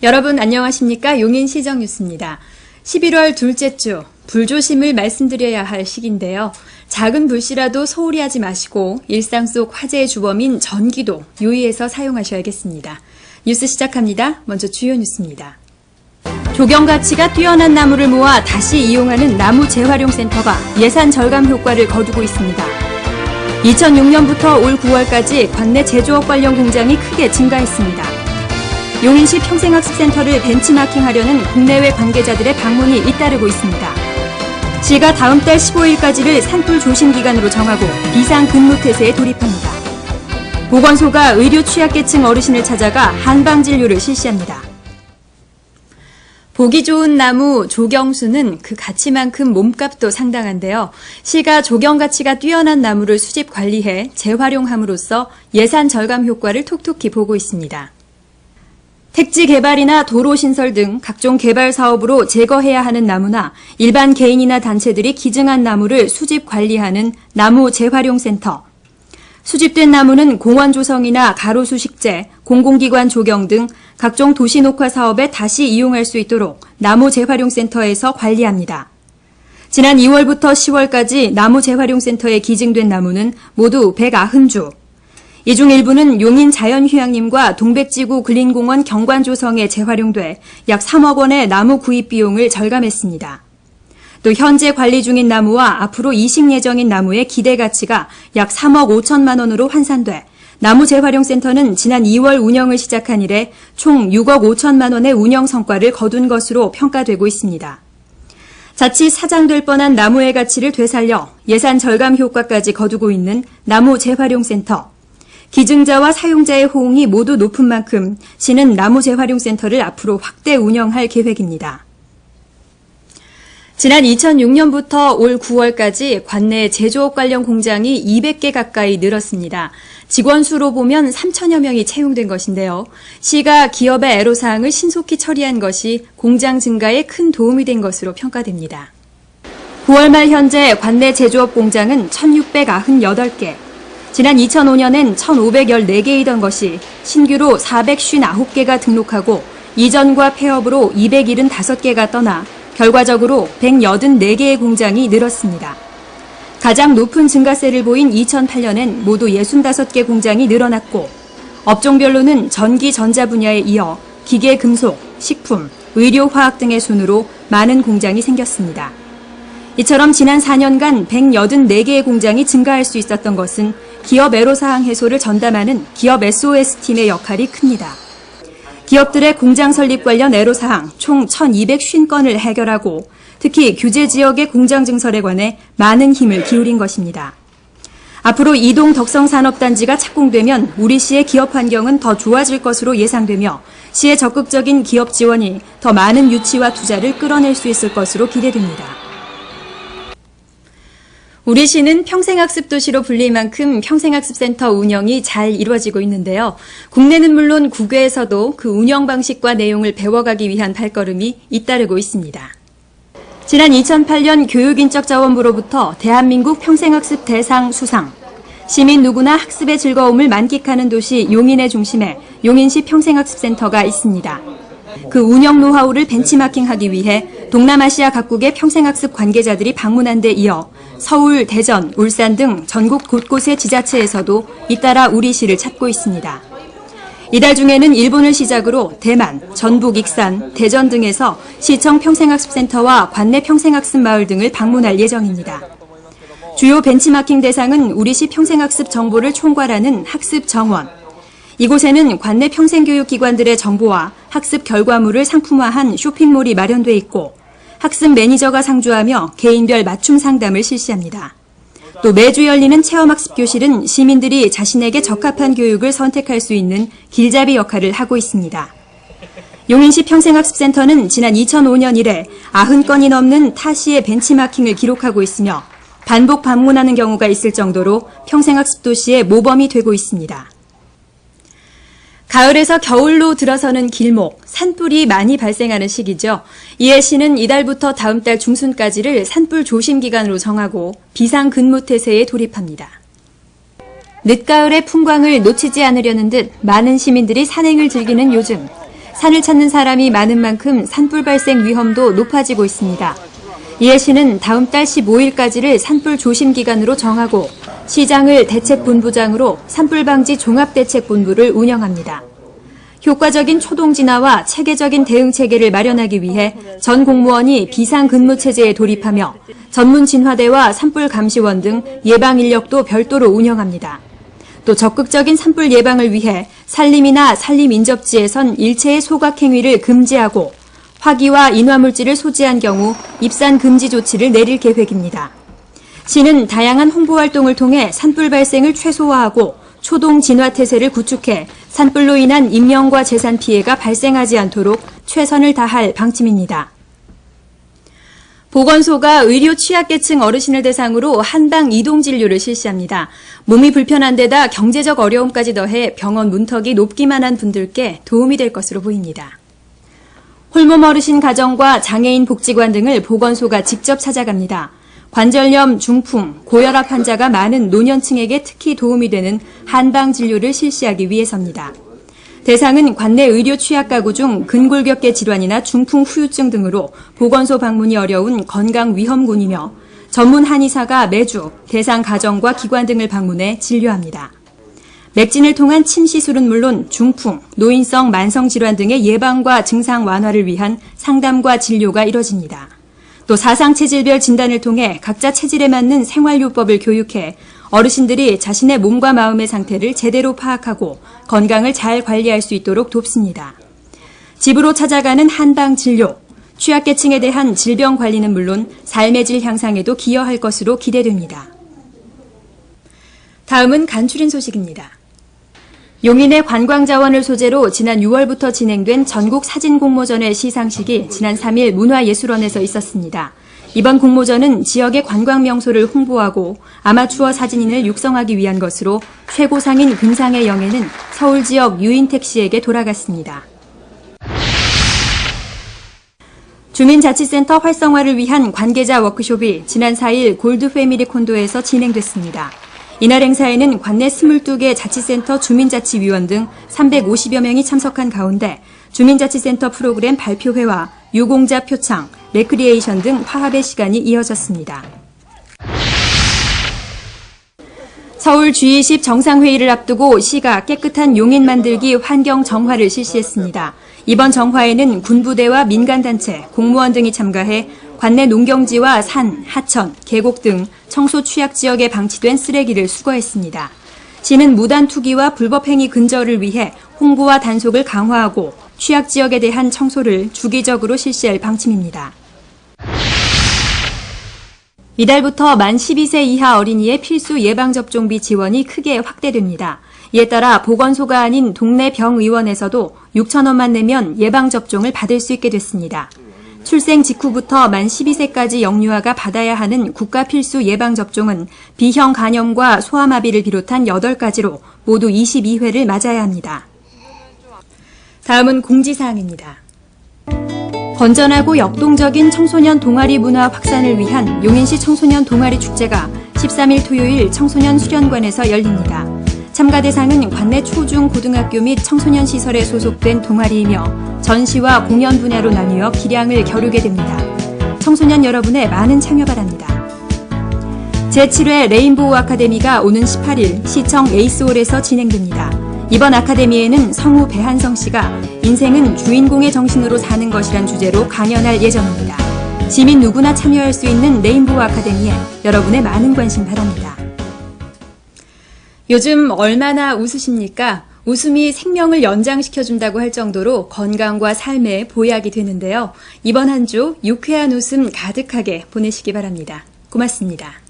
여러분 안녕하십니까? 용인시정 뉴스입니다. 11월 둘째 주 불조심을 말씀드려야 할 시기인데요. 작은 불씨라도 소홀히 하지 마시고 일상 속 화재의 주범인 전기도 유의해서 사용하셔야겠습니다. 뉴스 시작합니다. 먼저 주요 뉴스입니다. 조경 가치가 뛰어난 나무를 모아 다시 이용하는 나무 재활용센터가 예산 절감 효과를 거두고 있습니다. 2006년부터 올 9월까지 관내 제조업 관련 공장이 크게 증가했습니다. 용인시 평생학습센터를 벤치마킹하려는 국내외 관계자들의 방문이 잇따르고 있습니다. 시가 다음 달 15일까지를 산불 조심 기간으로 정하고 비상근무태세에 돌입합니다. 보건소가 의료 취약계층 어르신을 찾아가 한방진료를 실시합니다. 보기 좋은 나무 조경수는 그 가치만큼 몸값도 상당한데요. 시가 조경 가치가 뛰어난 나무를 수집 관리해 재활용함으로써 예산 절감 효과를 톡톡히 보고 있습니다. 택지 개발이나 도로 신설 등 각종 개발 사업으로 제거해야 하는 나무나 일반 개인이나 단체들이 기증한 나무를 수집 관리하는 나무 재활용센터. 수집된 나무는 공원 조성이나 가로수 식재, 공공기관 조경 등 각종 도시 녹화 사업에 다시 이용할 수 있도록 나무 재활용센터에서 관리합니다. 지난 2월부터 10월까지 나무 재활용센터에 기증된 나무는 모두 190주. 이 중 일부는 용인 자연휴양림과 동백지구 근린공원 경관 조성에 재활용돼 약 3억 원의 나무 구입 비용을 절감했습니다. 또 현재 관리 중인 나무와 앞으로 이식 예정인 나무의 기대 가치가 약 3억 5천만 원으로 환산돼 나무 재활용센터는 지난 2월 운영을 시작한 이래 총 6억 5천만 원의 운영 성과를 거둔 것으로 평가되고 있습니다. 자칫 사장될 뻔한 나무의 가치를 되살려 예산 절감 효과까지 거두고 있는 나무 재활용센터. 기증자와 사용자의 호응이 모두 높은 만큼 시는 나무 재활용센터를 앞으로 확대 운영할 계획입니다. 지난 2006년부터 올 9월까지 관내 제조업 관련 공장이 200개 가까이 늘었습니다. 직원 수로 보면 3천여 명이 채용된 것인데요. 시가 기업의 애로사항을 신속히 처리한 것이 공장 증가에 큰 도움이 된 것으로 평가됩니다. 9월 말 현재 관내 제조업 공장은 1,698개, 지난 2005년엔 1,514개이던 것이 신규로 459개가 등록하고 이전과 폐업으로 275개가 떠나 결과적으로 184개의 공장이 늘었습니다. 가장 높은 증가세를 보인 2008년엔 모두 65개 공장이 늘어났고 업종별로는 전기 전자 분야에 이어 기계 금속, 식품, 의료 화학 등의 순으로 많은 공장이 생겼습니다. 이처럼 지난 4년간 184개의 공장이 증가할 수 있었던 것은 기업 애로사항 해소를 전담하는 기업 SOS팀의 역할이 큽니다. 기업들의 공장 설립 관련 애로사항 총 1,250건을 해결하고 특히 규제 지역의 공장 증설에 관해 많은 힘을 기울인 것입니다. 앞으로 이동 덕성산업단지가 착공되면 우리 시의 기업 환경은 더 좋아질 것으로 예상되며 시의 적극적인 기업 지원이 더 많은 유치와 투자를 끌어낼 수 있을 것으로 기대됩니다. 우리 시는 평생학습 도시로 불릴 만큼 평생학습센터 운영이 잘 이루어지고 있는데요. 국내는 물론 국외에서도 그 운영 방식과 내용을 배워가기 위한 발걸음이 잇따르고 있습니다. 지난 2008년 교육인적자원부로부터 대한민국 평생학습 대상 수상, 시민 누구나 학습의 즐거움을 만끽하는 도시 용인의 중심에 용인시 평생학습센터가 있습니다. 그 운영 노하우를 벤치마킹하기 위해 동남아시아 각국의 평생학습 관계자들이 방문한 데 이어 서울, 대전, 울산 등 전국 곳곳의 지자체에서도 잇따라 우리 시를 찾고 있습니다. 이달 중에는 일본을 시작으로 대만, 전북, 익산, 대전 등에서 시청 평생학습센터와 관내 평생학습 마을 등을 방문할 예정입니다. 주요 벤치마킹 대상은 우리시 평생학습 정보를 총괄하는 학습정원. 이곳에는 관내 평생교육기관들의 정보와 학습 결과물을 상품화한 쇼핑몰이 마련돼 있고 학습 매니저가 상주하며 개인별 맞춤 상담을 실시합니다. 또 매주 열리는 체험학습 교실은 시민들이 자신에게 적합한 교육을 선택할 수 있는 길잡이 역할을 하고 있습니다. 용인시 평생학습센터는 지난 2005년 이래 90건이 넘는 타시의 벤치마킹을 기록하고 있으며 반복 방문하는 경우가 있을 정도로 평생학습 도시의 모범이 되고 있습니다. 가을에서 겨울로 들어서는 길목, 산불이 많이 발생하는 시기죠. 이에 시는 이달부터 다음 달 중순까지를 산불 조심 기간으로 정하고 비상근무태세에 돌입합니다. 늦가을의 풍광을 놓치지 않으려는 듯 많은 시민들이 산행을 즐기는 요즘, 산을 찾는 사람이 많은 만큼 산불 발생 위험도 높아지고 있습니다. 이에 시는 다음 달 15일까지를 산불 조심 기간으로 정하고 시장을 대책본부장으로 산불 방지 종합대책본부를 운영합니다. 효과적인 초동 진화와 체계적인 대응 체계를 마련하기 위해 전 공무원이 비상근무체제에 돌입하며 전문 진화대와 산불 감시원 등 예방 인력도 별도로 운영합니다. 또 적극적인 산불 예방을 위해 산림이나 산림 인접지에선 일체의 소각 행위를 금지하고 화기와 인화물질을 소지한 경우 입산 금지 조치를 내릴 계획입니다. 시는 다양한 홍보 활동을 통해 산불 발생을 최소화하고 초동 진화 태세를 구축해 산불로 인한 인명과 재산 피해가 발생하지 않도록 최선을 다할 방침입니다. 보건소가 의료 취약계층 어르신을 대상으로 한방 이동 진료를 실시합니다. 몸이 불편한 데다 경제적 어려움까지 더해 병원 문턱이 높기만 한 분들께 도움이 될 것으로 보입니다. 홀몸 어르신 가정과 장애인 복지관 등을 보건소가 직접 찾아갑니다. 관절염, 중풍, 고혈압 환자가 많은 노년층에게 특히 도움이 되는 한방 진료를 실시하기 위해서입니다. 대상은 관내 의료 취약 가구 중 근골격계 질환이나 중풍 후유증 등으로 보건소 방문이 어려운 건강 위험군이며 전문 한의사가 매주 대상 가정과 기관 등을 방문해 진료합니다. 맥진을 통한 침 시술은 물론 중풍, 노인성 만성 질환 등의 예방과 증상 완화를 위한 상담과 진료가 이뤄집니다. 또 사상 체질별 진단을 통해 각자 체질에 맞는 생활요법을 교육해 어르신들이 자신의 몸과 마음의 상태를 제대로 파악하고 건강을 잘 관리할 수 있도록 돕습니다. 집으로 찾아가는 한방 진료, 취약계층에 대한 질병 관리는 물론 삶의 질 향상에도 기여할 것으로 기대됩니다. 다음은 간추린 소식입니다. 용인의 관광자원을 소재로 지난 6월부터 진행된 전국 사진공모전의 시상식이 지난 3일 문화예술원에서 있었습니다. 이번 공모전은 지역의 관광 명소를 홍보하고 아마추어 사진인을 육성하기 위한 것으로 최고상인 금상의 영예는 서울 지역 유인택 씨에게 돌아갔습니다. 주민자치센터 활성화를 위한 관계자 워크숍이 지난 4일 골드 패밀리 콘도에서 진행됐습니다. 이날 행사에는 관내 22개 자치센터 주민자치위원 등 350여 명이 참석한 가운데 주민자치센터 프로그램 발표회와 유공자 표창, 레크리에이션 등 화합의 시간이 이어졌습니다. 서울 G20 정상회의를 앞두고 시가 깨끗한 용인 만들기 환경 정화를 실시했습니다. 이번 정화에는 군부대와 민간단체, 공무원 등이 참가해 관내 농경지와 산, 하천, 계곡 등 청소 취약 지역에 방치된 쓰레기를 수거했습니다. 시는 무단 투기와 불법 행위 근절을 위해 홍보와 단속을 강화하고 취약 지역에 대한 청소를 주기적으로 실시할 방침입니다. 이달부터 만 12세 이하 어린이의 필수 예방접종비 지원이 크게 확대됩니다. 이에 따라 보건소가 아닌 동네 병의원에서도 6,000원만 내면 예방접종을 받을 수 있게 됐습니다. 출생 직후부터 만 12세까지 영유아가 받아야 하는 국가 필수 예방접종은 B형 간염과 소아마비를 비롯한 8가지로 모두 22회를 맞아야 합니다. 다음은 공지사항입니다. 건전하고 역동적인 청소년 동아리 문화 확산을 위한 용인시 청소년 동아리 축제가 13일 토요일 청소년 수련관에서 열립니다. 참가 대상은 관내 초중 고등학교 및 청소년 시설에 소속된 동아리이며 전시와 공연 분야로 나뉘어 기량을 겨루게 됩니다. 청소년 여러분의 많은 참여 바랍니다. 제7회 레인보우 아카데미가 오는 18일 시청 에이스홀에서 진행됩니다. 이번 아카데미에는 성우 배한성 씨가 인생은 주인공의 정신으로 사는 것이란 주제로 강연할 예정입니다. 시민 누구나 참여할 수 있는 레인보우 아카데미에 여러분의 많은 관심 바랍니다. 요즘 얼마나 웃으십니까? 웃음이 생명을 연장시켜준다고 할 정도로 건강과 삶에 보약이 되는데요. 이번 한 주 유쾌한 웃음 가득하게 보내시기 바랍니다. 고맙습니다.